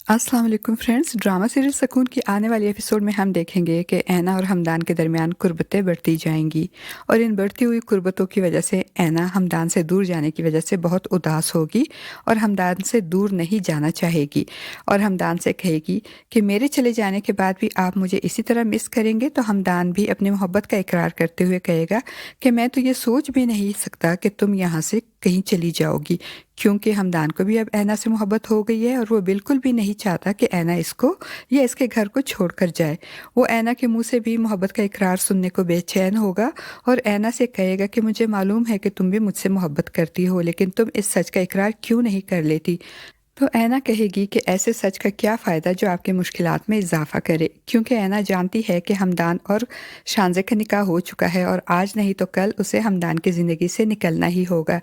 अस्सलाम वालेकुम friends. Drama series सुकून की आने वाली एपिसोड में हम देखेंगे कि ऐना और हमदान के दरमियान कुर्बतें बढ़ती जाएंगी और इन बढ़ती हुई कुर्बतों की वजह से ऐना हमदान से दूर जाने की वजह से बहुत उदास होगी और हमदान से दूर नहीं जाना चाहेगी और हमदान से कहेगी कि मेरे चले जाने के बाद भी आप मुझे इसी तरह मिस करेंगे। तो हमदान भी अपनी मोहब्बत का इकरार करते हुए कहेगा कि मैं तो ये सोच भी नहीं सकता कि तुम यहाँ से कहीं चली जाओगी, क्योंकि हमदान को भी अब ऐना से मोहब्बत हो गई है और वो बिल्कुल भी नहीं चाहता कि ऐना इसको या इसके घर को छोड़कर जाए। वो ऐना के मुंह से भी मोहब्बत का इकरार सुनने को बेचैन होगा और ऐना से कहेगा कि मुझे मालूम है कि तुम भी मुझसे मोहब्बत करती हो, लेकिन तुम इस सच का इकरार क्यों नहीं कर लेती। तो ऐना कहेगी कि ऐसे सच का क्या फ़ायदा जो आपकी मुश्किलात में इजाफ़ा करे, क्योंकि ऐना जानती है कि हमदान और शानज़े का निकाह हो चुका है और आज नहीं तो कल उसे हमदान की ज़िंदगी से निकलना ही होगा।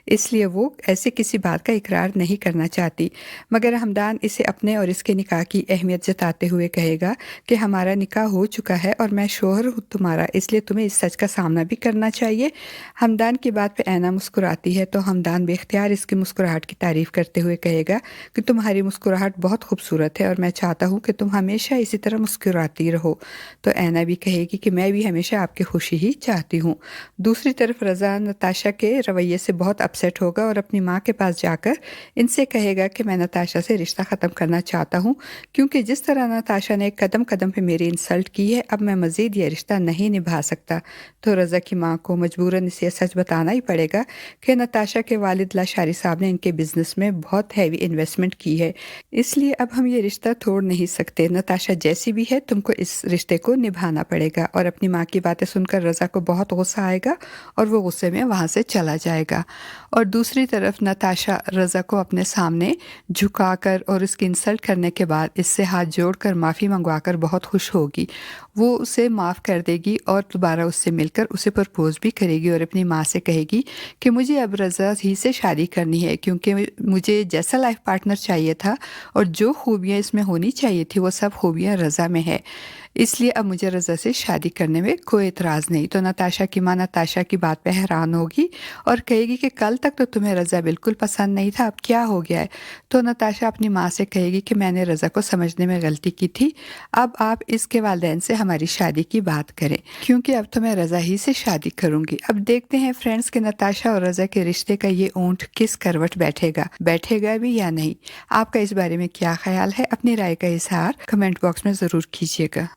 इसलिए वो ऐसे किसी बात का इकरार नहीं करना चाहती। मगर हमदान इसे अपने और इसके निकाह की अहमियत जताते हुए कहेगा कि हमारा निकाह हो चुका है और मैं शौहर हूँ तुम्हारा, इसलिए तुम्हें इस सच का सामना भी करना चाहिए। हमदान की बात पे ऐना मुस्कुराती है तो हमदान बेख्तियार इसकी मुस्कुराहट की तारीफ़ करते हुए कहेगा कि तुम्हारी मुस्कुराहट बहुत खूबसूरत है और मैं चाहता हूँ कि तुम हमेशा इसी तरह मुस्कुराती रहो। तो ऐना भी कहेगी कि मैं भी हमेशा आपकी खुशी ही चाहती हूँ। दूसरी तरफ रज़ा नताशा के रवैये से बहुत अपसेट होगा और अपनी माँ के पास जाकर इनसे कहेगा कि मैं नताशा से रिश्ता ख़त्म करना चाहता हूँ, क्योंकि जिस तरह नताशा ने कदम कदम पे मेरी इंसल्ट की है, अब मैं मज़ीद ये रिश्ता नहीं निभा सकता। तो रज़ा की माँ को मजबूरन इसे सच बताना ही पड़ेगा कि नताशा के वालिद लाशारी साहब ने इनके बिज़नेस में बहुत हैवी इन्वेस्टमेंट की है, इसलिए अब हम ये रिश्ता तोड़ नहीं सकते। नताशा जैसी भी है, तुमको इस रिश्ते को निभाना पड़ेगा। और अपनी माँ की बातें सुनकर रज़ा को बहुत गुस्सा आएगा और वो गुस्से में वहाँ से चला जाएगा। और दूसरी तरफ नताशा रज़ा को अपने सामने झुकाकर और उसकी इंसल्ट करने के बाद इससे हाथ जोड़कर माफ़ी मंगवाकर बहुत खुश होगी। वो उसे माफ़ कर देगी और दोबारा उससे मिलकर उसे प्रपोज़ भी करेगी और अपनी माँ से कहेगी कि मुझे अब रज़ा ही से शादी करनी है, क्योंकि मुझे जैसा लाइफ पार्टनर चाहिए था और जो खूबियाँ इसमें होनी चाहिए थी वो सब खूबियाँ रज़ा में है, इसलिए अब मुझे रज़ा से शादी करने में कोई एतराज़ नहीं। तो नताशा की माँ नताशा की बात पे हैरान होगी और कहेगी कि कल तक तो तुम्हें रज़ा बिल्कुल पसंद नहीं था, अब क्या हो गया है। तो नताशा अपनी माँ से कहेगी कि मैंने रज़ा को समझने में गलती की थी, अब आप इसके वालिदैन से हमारी शादी की बात करें, क्योंकि अब तो मैं रज़ा ही से शादी करूंगी। अब देखते हैं फ्रेंड्स कि नताशा और रज़ा के रिश्ते का ये ऊंट किस करवट बैठेगा भी या नहीं। आपका इस बारे में क्या ख्याल है? अपनी राय का इजहार कमेंट बॉक्स में ज़रूर कीजिएगा।